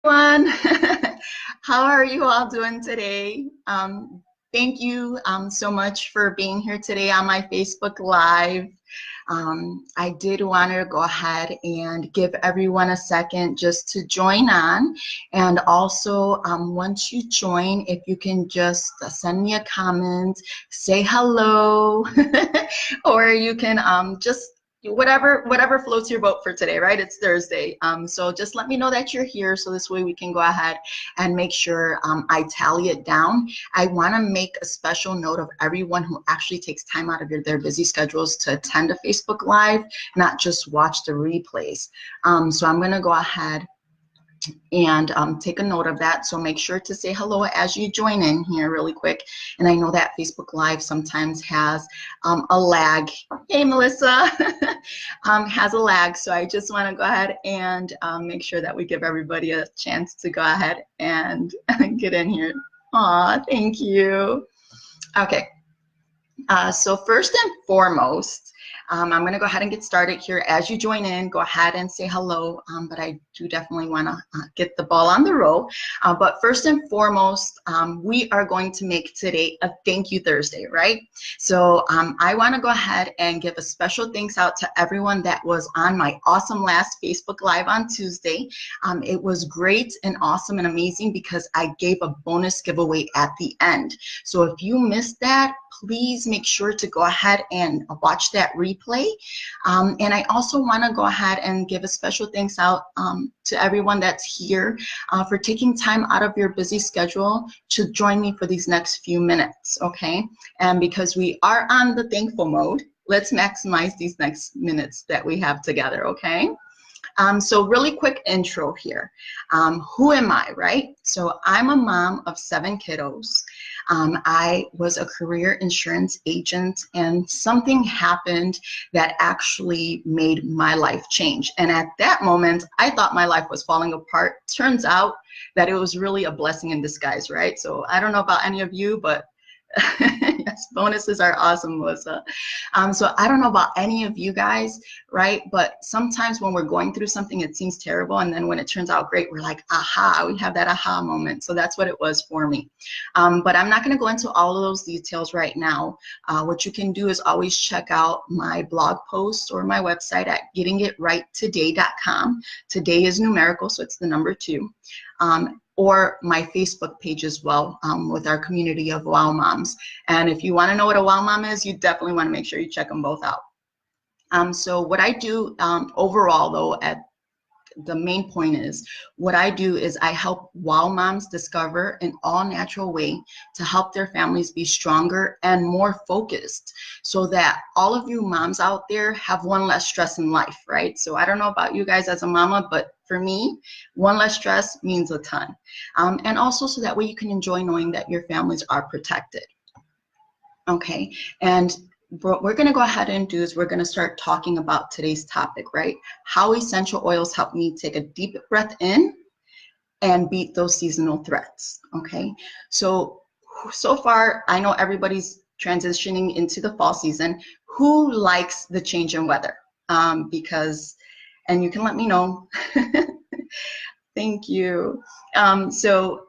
Everyone. How are you all doing today? Thank you so much for being here today on my Facebook Live. I did want to go ahead and give everyone a second just to join on. And also, once you join, if you can just send me a comment, say hello, or you can just whatever floats your boat for today, right? It's Thursday. So just let me know that you're here so this way we can go ahead and make sure I tally it down. I want to make a special note of everyone who actually takes time out of their busy schedules to attend a Facebook Live, not just watch the replays. So I'm going to go ahead and take a note of that. So make sure to say hello as you join in here really quick. And I know that Facebook Live sometimes has a lag. Hey, Melissa, has a lag. So I just want to go ahead and make sure that we give everybody a chance to go ahead and get in here. Aw, thank you. Okay. So first and foremost, I'm going to go ahead and get started here. As you join in, go ahead and say hello, but I do definitely want to get the ball on the roll. But first and foremost, we are going to make today a Thank You Thursday, right? So I want to go ahead and give a special thanks out to everyone that was on my awesome last Facebook Live on Tuesday. It was great and awesome and amazing because I gave a bonus giveaway at the end. So if you missed that, please make sure to go ahead and watch that replay. And I also want to go ahead and give a special thanks out to everyone that's here for taking time out of your busy schedule to join me for these next few minutes, okay? And because we are on the thankful mode, let's maximize these next minutes that we have together, okay? So really quick intro here. Who am I, right? So I'm a mom of 7 kiddos. I was a career insurance agent, and something happened that actually made my life change. And at that moment, I thought my life was falling apart. Turns out that it was really a blessing in disguise, right? So I don't know about any of you, but yes, bonuses are awesome, Melissa. So I don't know about any of you guys, right? But sometimes when we're going through something, it seems terrible. And then when it turns out great, we're like, aha, we have that aha moment. So that's what it was for me. But I'm not going to go into all of those details right now. What you can do is always check out my blog post or my website at gettingitrighttoday.com. Today is numerical, so it's the number 2. Or my Facebook page as well with our community of WOW moms. And if you want to know what a WOW mom is, you definitely want to make sure you check them both out. So what I do overall, though, at the main point is, what I do is I help WOW moms discover an all-natural way to help their families be stronger and more focused so that all of you moms out there have one less stress in life, right? So I don't know about you guys as a mama, but for me, one less stress means a ton. And also so that way you can enjoy knowing that your families are protected. Okay, and what we're going to go ahead and do is we're going to start talking about today's topic, right? How essential oils help me take a deep breath in and beat those seasonal threats, okay? So far, I know everybody's transitioning into the fall season. Who likes the change in weather? Because, and you can let me know. Thank you. So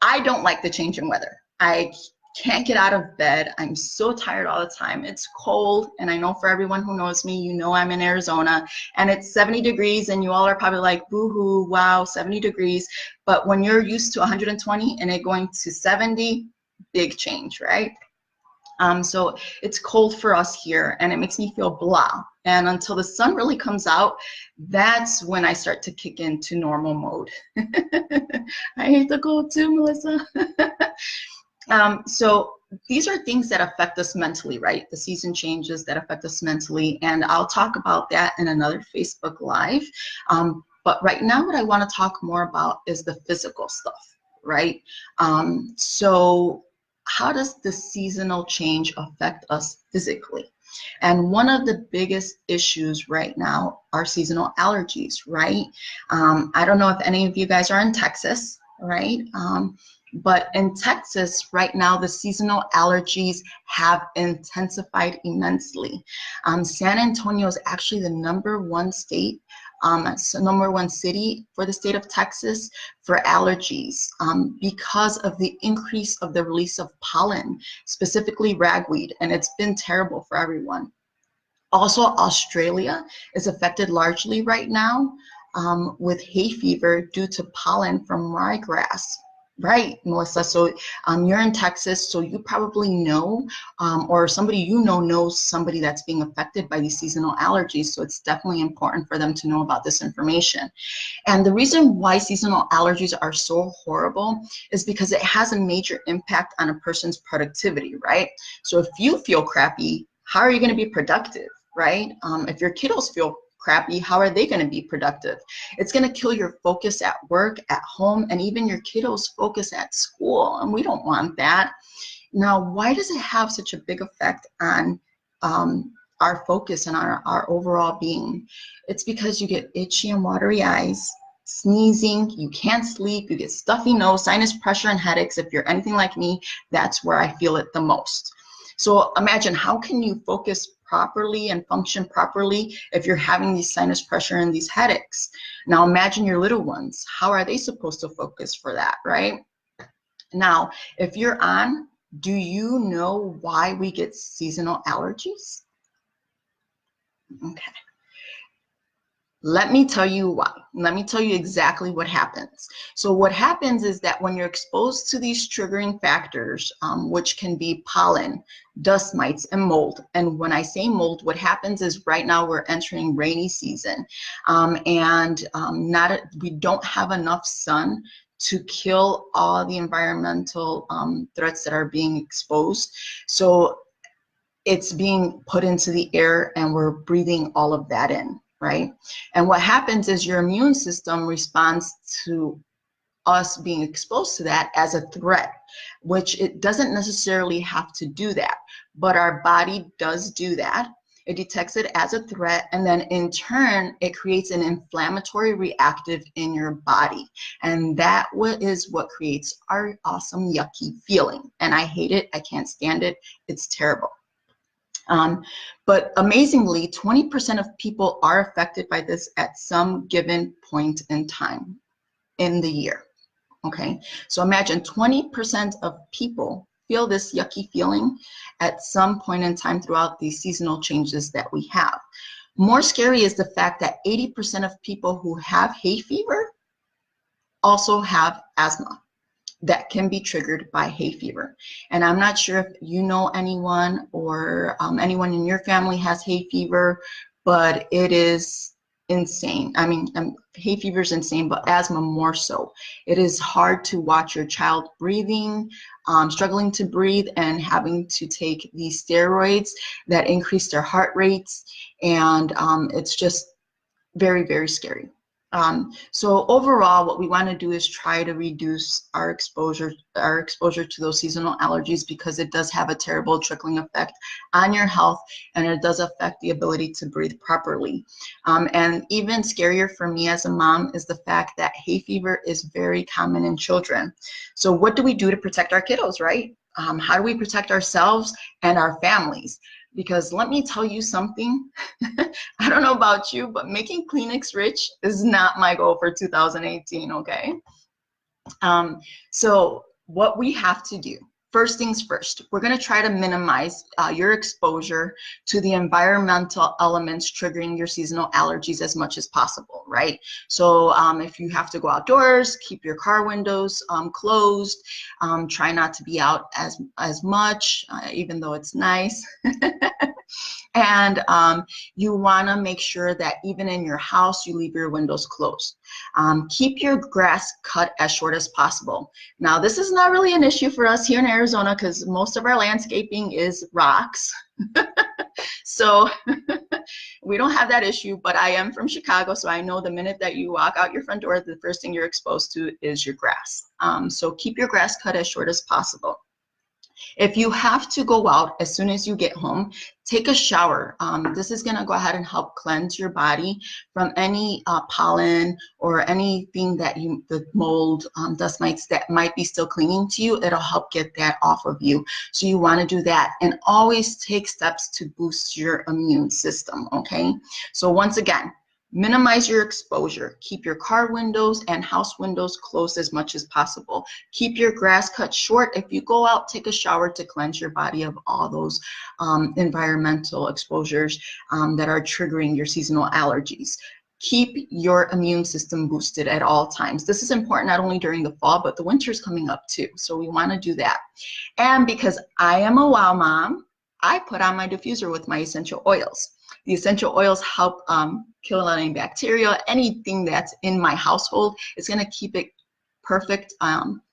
I don't like the change in weather. I can't get out of bed. I'm so tired all the time. It's cold, and I know for everyone who knows me, you know I'm in Arizona, and it's 70 degrees, and you all are probably like, boo-hoo, wow, 70 degrees. But when you're used to 120 and it going to 70, big change, right? So it's cold for us here, and it makes me feel blah. And until the sun really comes out, that's when I start to kick into normal mode. I hate the cold too, Melissa. So these are things that affect us mentally, right? The season changes that affect us mentally, and I'll talk about that in another Facebook Live. But right now, what I want to talk more about is the physical stuff, right? So how does the seasonal change affect us physically? And one of the biggest issues right now are seasonal allergies, right? I don't know if any of you guys are in Texas, right? But in Texas right now, the seasonal allergies have intensified immensely. San Antonio is actually the #1 state It's the #1 city for the state of Texas for allergies because of the increase of the release of pollen, specifically ragweed, and it's been terrible for everyone. Also, Australia is affected largely right now with hay fever due to pollen from ryegrass. Right, Melissa. So you're in Texas, so you probably know, or somebody you know knows somebody that's being affected by these seasonal allergies. So it's definitely important for them to know about this information. And the reason why seasonal allergies are so horrible is because it has a major impact on a person's productivity, right? So if you feel crappy, how are you going to be productive, right? If your kiddos feel crappy, how are they going to be productive? It's going to kill your focus at work, at home, and even your kiddos' focus at school, and we don't want that. Now, why does it have such a big effect on our focus and our overall being? It's because you get itchy and watery eyes, sneezing, you can't sleep, you get stuffy nose, sinus pressure, and headaches. If you're anything like me, that's where I feel it the most. So imagine, how can you focus properly and function properly if you're having these sinus pressure and these headaches? Now imagine your little ones. How are they supposed to focus for that, right? Now, if you're on, do you know why we get seasonal allergies? Okay. Let me tell you why. Let me tell you exactly what happens. So what happens is that when you're exposed to these triggering factors, which can be pollen, dust mites, and mold. And when I say mold, what happens is right now we're entering rainy season, we don't have enough sun to kill all the environmental threats that are being exposed. So it's being put into the air and we're breathing all of that in. Right? And what happens is your immune system responds to us being exposed to that as a threat, which it doesn't necessarily have to do that, but our body does do that. It detects it as a threat, and then in turn, it creates an inflammatory reactive in your body. And that is what creates our awesome, yucky feeling. And I hate it. I can't stand it. It's terrible. But amazingly, 20% of people are affected by this at some given point in time in the year. Okay, so imagine 20% of people feel this yucky feeling at some point in time throughout these seasonal changes that we have. More scary is the fact that 80% of people who have hay fever also have asthma that can be triggered by hay fever. And I'm not sure if you know anyone or anyone in your family has hay fever, but it is insane. I mean, hay fever is insane, but asthma more so. It is hard to watch your child breathing, struggling to breathe, and having to take these steroids that increase their heart rates. And it's just very, very scary. So overall, what we want to do is try to reduce our exposure to those seasonal allergies, because it does have a terrible trickling effect on your health, and it does affect the ability to breathe properly. And even scarier for me as a mom is the fact that hay fever is very common in children. So what do we do to protect our kiddos, right? How do we protect ourselves and our families? Because let me tell you something, I don't know about you, but making Kleenex rich is not my goal for 2018, okay? So what we have to do, first things first, we're gonna try to minimize your exposure to the environmental elements triggering your seasonal allergies as much as possible, right? So if you have to go outdoors, keep your car windows closed, try not to be out as much, even though it's nice. And you want to make sure that even in your house, you leave your windows closed. Keep your grass cut as short as possible. Now, this is not really an issue for us here in Arizona because most of our landscaping is rocks. So we don't have that issue, but I am from Chicago, so I know the minute that you walk out your front door, the first thing you're exposed to is your grass. So keep your grass cut as short as possible. If you have to go out as soon as you get home, take a shower. This is going to go ahead and help cleanse your body from any pollen or anything that the mold, dust mites that might be still clinging to you. It'll help get that off of you. So you want to do that, and always take steps to boost your immune system, okay? So once again, Minimize your exposure. Keep your car windows and house windows closed as much as possible. Keep your grass cut short. If you go out, take a shower to cleanse your body of all those environmental exposures that are triggering your seasonal allergies. Keep your immune system boosted at all times. This is important not only during the fall, but the winter is coming up too. So we want to do that. And because I am a WOW mom, I put on my diffuser with my essential oils. The essential oils help kill any bacteria, anything that's in my household. It's going to keep it perfect,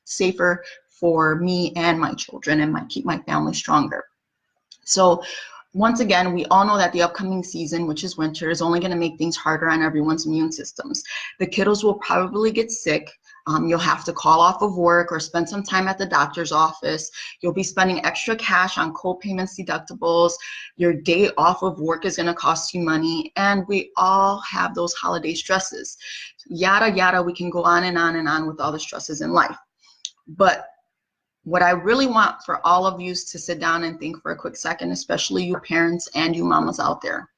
safer for me and my children, and keep my family stronger. So once again, we all know that the upcoming season, which is winter, is only going to make things harder on everyone's immune systems. The kiddos will probably get sick. You'll have to call off of work or spend some time at the doctor's office. You'll be spending extra cash on co-payments, deductibles. Your day off of work is going to cost you money. And we all have those holiday stresses. Yada, yada, we can go on and on and on with all the stresses in life. But what I really want for all of you is to sit down and think for a quick second, especially you parents and you mamas out there.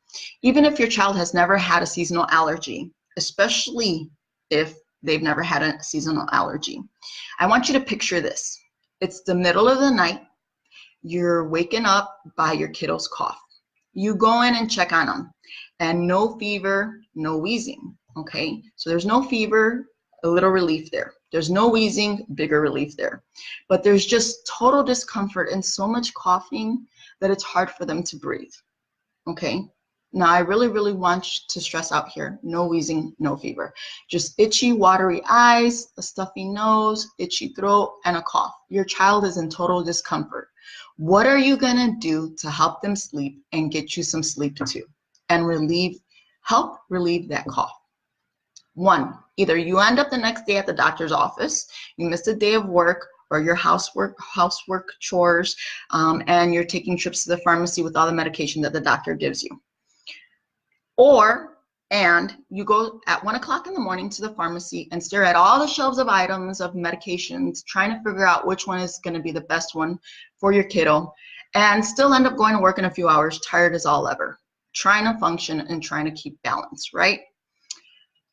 Even if your child has never had a seasonal allergy, especially if they've never had a seasonal allergy, I want you to picture this. It's the middle of the night. You're waking up by your kiddo's cough. You go in and check on them, and no fever, no wheezing, okay? So there's no fever, a little relief there. There's no wheezing, bigger relief there. But there's just total discomfort and so much coughing that it's hard for them to breathe, okay? Now, I really, really want you to stress out here, no wheezing, no fever. Just itchy, watery eyes, a stuffy nose, itchy throat, and a cough. Your child is in total discomfort. What are you gonna do to help them sleep and get you some sleep too, and help relieve that cough? One, either you end up the next day at the doctor's office, you missed a day of work, or your housework chores, and you're taking trips to the pharmacy with all the medication that the doctor gives you. And you go at 1 o'clock in the morning to the pharmacy and stare at all the shelves of items of medications, trying to figure out which one is going to be the best one for your kiddo, and still end up going to work in a few hours, tired as all ever, trying to function and trying to keep balance, right?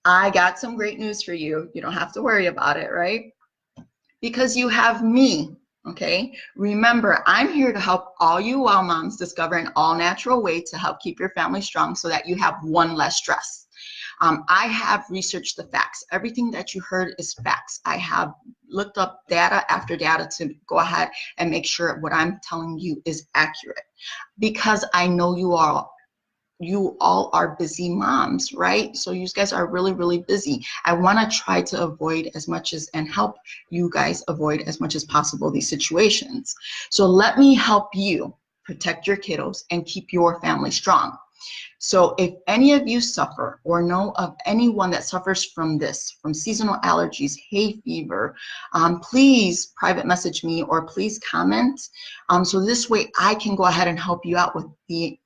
I got some great news for you. You don't have to worry about it, right? Because you have me. Okay, remember, I'm here to help all you WOW moms discover an all-natural way to help keep your family strong so that you have one less stress. I have researched the facts. Everything that you heard is facts. I have looked up data after data to go ahead and make sure what I'm telling you is accurate, because I know you all are busy moms, right? So you guys are really, really busy. I want to try to avoid as much as, and help you guys avoid as much as possible these situations. So let me help you protect your kiddos and keep your family strong. So if any of you suffer or know of anyone that suffers from this, from seasonal allergies, hay fever, please private message me or please comment. So this way I can go ahead and help you out with the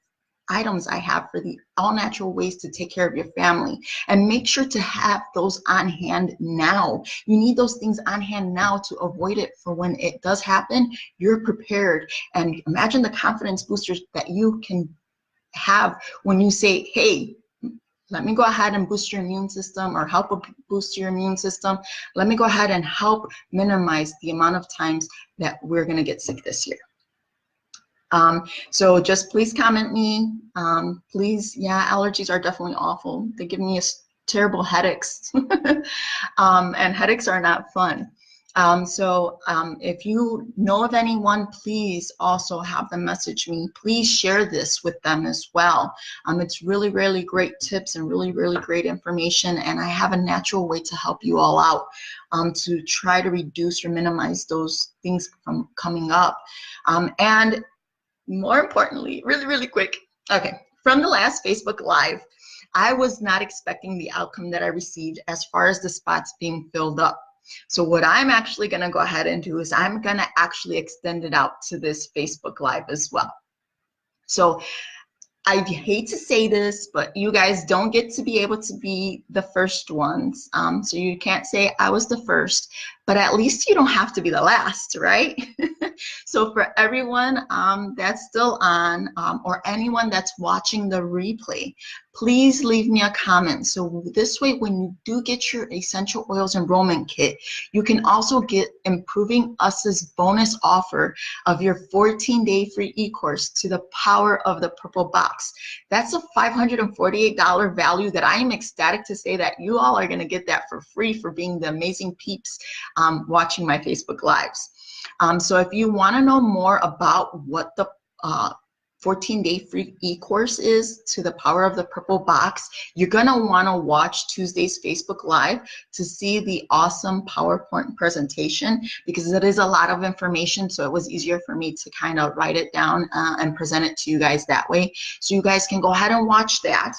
items I have for the all-natural ways to take care of your family. And make sure to have those on hand now. You need those things on hand now to avoid it for when it does happen, you're prepared. And imagine the confidence boosters that you can have when you say, hey, let me go ahead and boost your immune system, or help boost your immune system. Let me go ahead and help minimize the amount of times that we're gonna get sick this year. So just please comment me. Please, yeah, allergies are definitely awful. They give me terrible headaches, and headaches are not fun. If you know of anyone, please also have them message me. Please share this with them as well. It's really, really great tips and really, really great information, and I have a natural way to help you all out to try to reduce or minimize those things from coming up. And more importantly, really, really quick, okay, from the last Facebook Live, I was not expecting the outcome that I received as far as the spots being filled up. So what I'm actually going to go ahead and do is I'm going to actually extend it out to this Facebook Live as well. So I hate to say this, but you guys don't get to be able to be the first ones. So you can't say I was the first, but at least you don't have to be the last, right? So for everyone that's still on, or anyone that's watching the replay, please leave me a comment. So this way, when you do get your essential oils enrollment kit, you can also get Improving Us's bonus offer of your 14-day free e-course to the power of the purple box. That's a $548 value that I am ecstatic to say that you all are going to get that for free for being the amazing peeps watching my Facebook Lives. So if you want to know more about what the 14-day free e-course is to the power of the purple box, you're going to want to watch Tuesday's Facebook Live to see the awesome PowerPoint presentation, because it is a lot of information, so it was easier for me to kind of write it down and present it to you guys that way. So you guys can go ahead and watch that.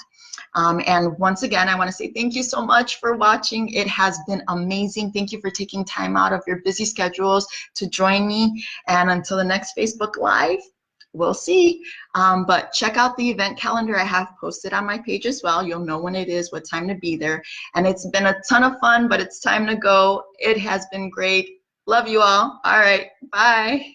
And once again, I want to say thank you so much for watching. It has been amazing. Thank you for taking time out of your busy schedules to join me. And until the next Facebook Live, we'll see. But check out the event calendar I have posted on my page as well. You'll know when it is, what time to be there. And it's been a ton of fun, but it's time to go. It has been great. Love you all. All right. Bye.